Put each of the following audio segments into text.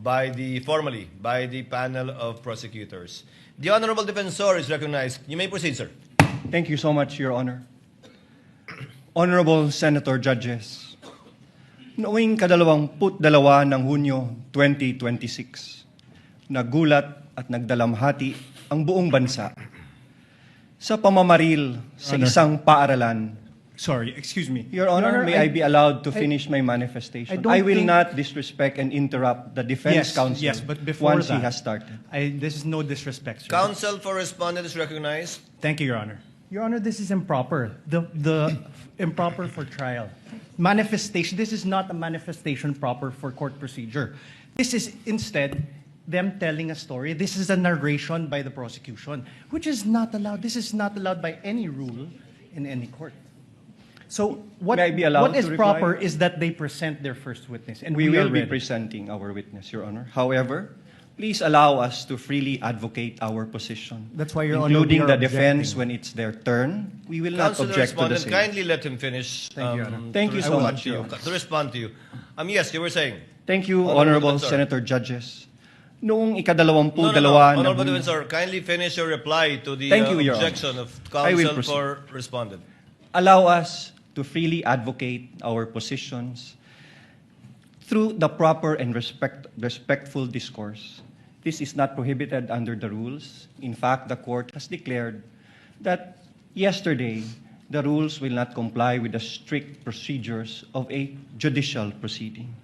formally by the panel of prosecutors. The Honorable Defensor is recognized. You may proceed, sir. Thank you so much, Your Honor. Honorable Senator Judges, noong 22 ng Hunyo 2026, nagulat at nagdalamhati ang buong bansa sa pamamaril sa isang paaralan. Sorry, excuse me. Your Honor, may I be allowed to finish my manifestation? I will not disrespect and interrupt the defense counsel Yes, but before once he that, has started. this is no disrespect, sir. Counsel for respondent is recognized. Thank you, Your Honor. Your Honor, this is improper. The improper for trial. Manifestation, this is not a manifestation proper for court procedure. This is instead them telling a story. This is a narration by the prosecution, which is not allowed. This is not allowed by any rule in any court. So what, May I be allowed what is to proper reply? is that they present their first witness. And We will are be ready. presenting our witness, Your Honor. However, please allow us to freely advocate our position. That's why, Your Honor, including we are the defense objecting. when it's their turn. We will not Counsel object to the respondent, same. kindly let him finish. Thank you, Your Honor. Thank to you so respond much, to Your you. Honor. To respond to you. Yes, you were saying. Thank you, Honorable Honorable Defensor. Senator Judges. Noong ikadalawampu No. dalawa ng Honorable Hunyo- Defensor, kindly finish your reply to the Thank you, Your Honor. objection of I will counsel proceed. for respondent. allow us to freely advocate our positions through the proper and respectful discourse. This is not prohibited under the rules. In fact, the court has declared that yesterday, the rules will not comply with the strict procedures of a judicial proceeding.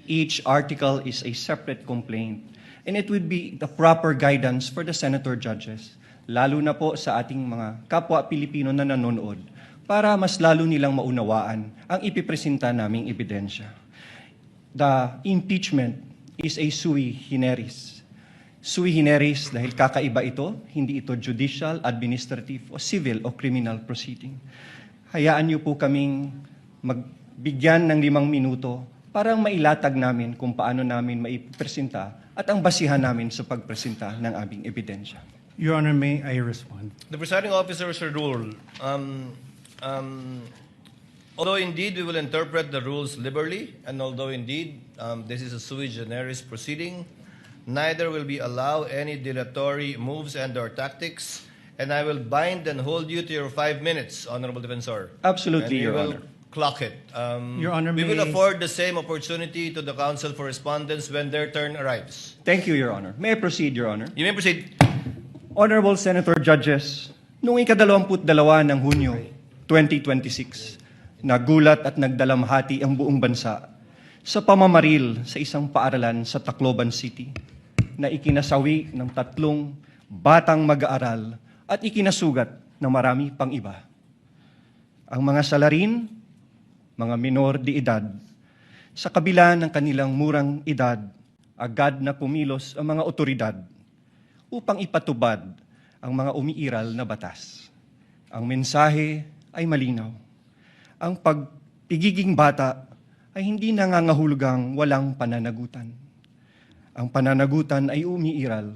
Each article is a separate complaint, and it would be the proper guidance for the senator judges, lalo na po sa ating mga kapwa Pilipino na nanonood, para mas lalo nilang maunawaan ang ipipresenta naming ebidensya. The impeachment is a sui generis. Sui generis dahil kakaiba ito, hindi ito judicial, administrative, o civil o criminal proceeding. Hayaan niyo po kaming magbigyan ng 5 minuto para mailatag namin kung paano namin maipresenta at ang basihan namin sa pagpresenta ng aming ebidensya. Your Honor, may I respond? The presiding officer should rule. Although indeed we will interpret the rules liberally, and although indeed this is a sui generis proceeding, neither will we allow any dilatory moves and/or tactics, and I will bind and hold you to your 5 minutes, Honorable Defensor. Absolutely, and Your we will Honor. clock it. Your Honor, we will may- afford the same opportunity to the counsel for respondents when their turn arrives. Thank you, Your Honor. May I proceed, Your Honor? You may proceed. Honorable Senator Judges, noong ika-22 ng Hunyo 2026, nagulat at nagdalamhati ang buong bansa sa pamamaril sa isang paaralan sa Tacloban City na ikinasawi ng 3 batang mag-aaral at ikinasugat ng marami pang iba. Ang mga salarin, mga minor de edad, sa kabila ng kanilang murang edad, agad na kumilos ang mga otoridad upang ipatubad ang mga umiiral na batas. Ang mensahe ay malinaw. Ang pagpigiging bata ay hindi nangangahulugang walang pananagutan. Ang pananagutan ay umiiral,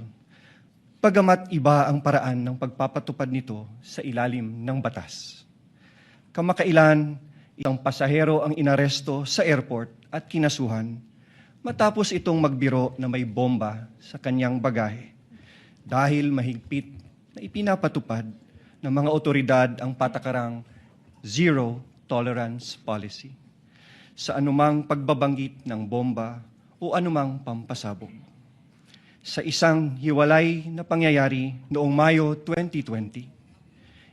pagamat iba ang paraan ng pagpapatupad nito sa ilalim ng batas. Kamakailan, isang pasahero ang inaresto sa airport at kinasuhan matapos itong magbiro na may bomba sa kanyang bagahe dahil mahigpit na ipinapatupad ng mga otoridad ang patakarang zero tolerance policy sa anumang pagbabanggit ng bomba o anumang pampasabog. Sa isang hiwalay na pangyayari noong Mayo 2020,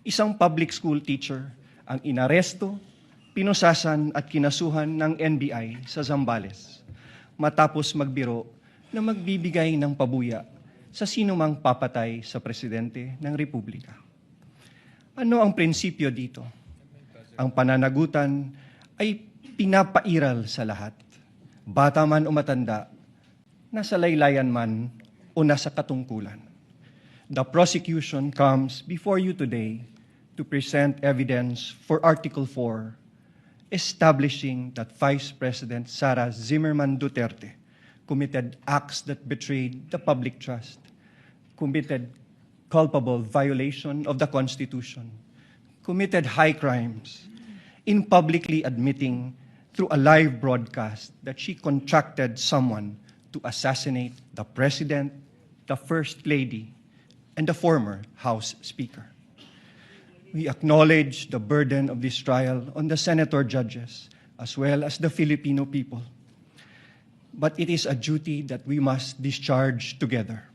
isang public school teacher ang inaresto, pinusasan at kinasuhan ng NBI sa Zambales matapos magbiro na magbibigay ng pabuya sa sinumang papatay sa presidente ng Republika. Ano ang prinsipyo dito? Ang pananagutan ay pinapairal sa lahat, bata man o matanda, nasa laylayan man o nasa katungkulan. The prosecution comes before you today to present evidence for Article 4, establishing that Vice President Sara Zimmerman Duterte committed acts that betrayed the public trust, committed culpable violation of the Constitution, committed high crimes in publicly admitting through a live broadcast that she contracted someone to assassinate the President, the First Lady, and the former House Speaker. We acknowledge the burden of this trial on the senator judges as well as the Filipino people. But it is a duty that we must discharge together,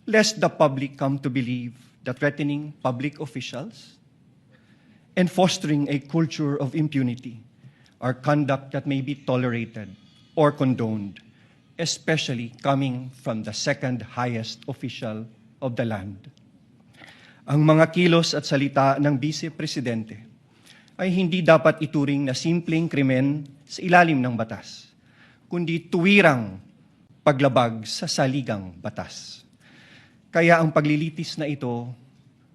lest the public come to believe that threatening public officials and fostering a culture of impunity are conduct that may be tolerated or condoned, especially coming from the second highest official of the land. Ang mga kilos at salita ng Vice Presidente ay hindi dapat ituring na simpleng krimen sa ilalim ng batas, kundi tuwirang paglabag sa saligang batas. Kaya ang paglilitis na ito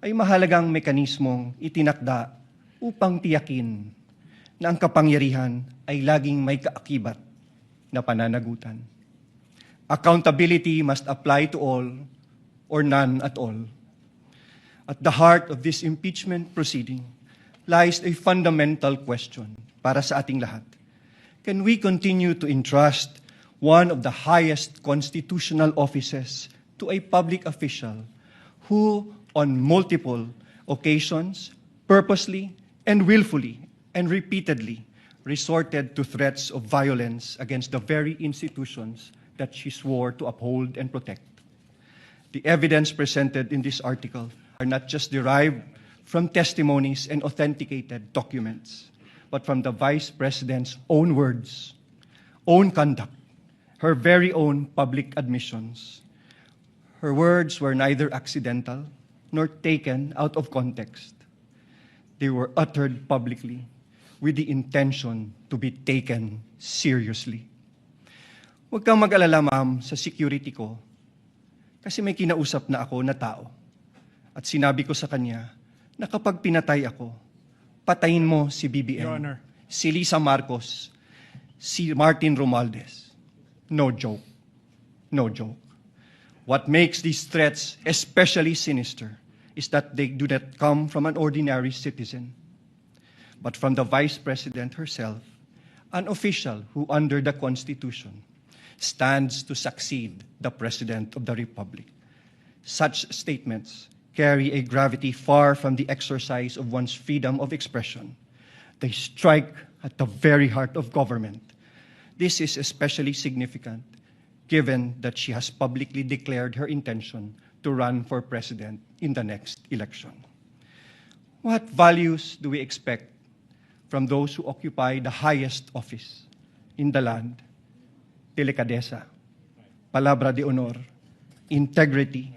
ay mahalagang mekanismong itinakda upang tiyakin na ang kapangyarihan ay laging may kaakibat na pananagutan. Accountability must apply to all or none at all. At the heart of this impeachment proceeding lies a fundamental question para sa ating lahat. Can we continue to entrust one of the highest constitutional offices to a public official who, on multiple occasions, purposely and willfully and repeatedly resorted to threats of violence against the very institutions that she swore to uphold and protect? The evidence presented in this article are not just derived from testimonies and authenticated documents, but from the Vice President's own words, own conduct, her very own public admissions. Her words were neither accidental nor taken out of context. They were uttered publicly with the intention to be taken seriously. Huwag kang mag-alala, ma'am, sa security ko, kasi may kinausap na ako na tao. At sinabi ko sa kanya na kapag pinatay ako, patayin mo si BBM, Your Honor. si Lisa Marcos, si Martin Romualdez. No joke. No joke. What makes these threats especially sinister is that they do not come from an ordinary citizen, but from the Vice President herself, an official who, under the Constitution, stands to succeed the President of the Republic. Such statements carry a gravity far from the exercise of one's freedom of expression. They strike at the very heart of government. This is especially significant given that she has publicly declared her intention to run for president in the next election. What values do we expect from those who occupy the highest office in the land? Delicadeza, palabra de honor, integrity,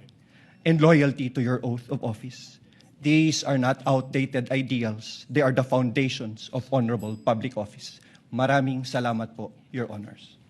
and loyalty to your oath of office. These are not outdated ideals. They are the foundations of honorable public office. Maraming salamat po, Your Honors.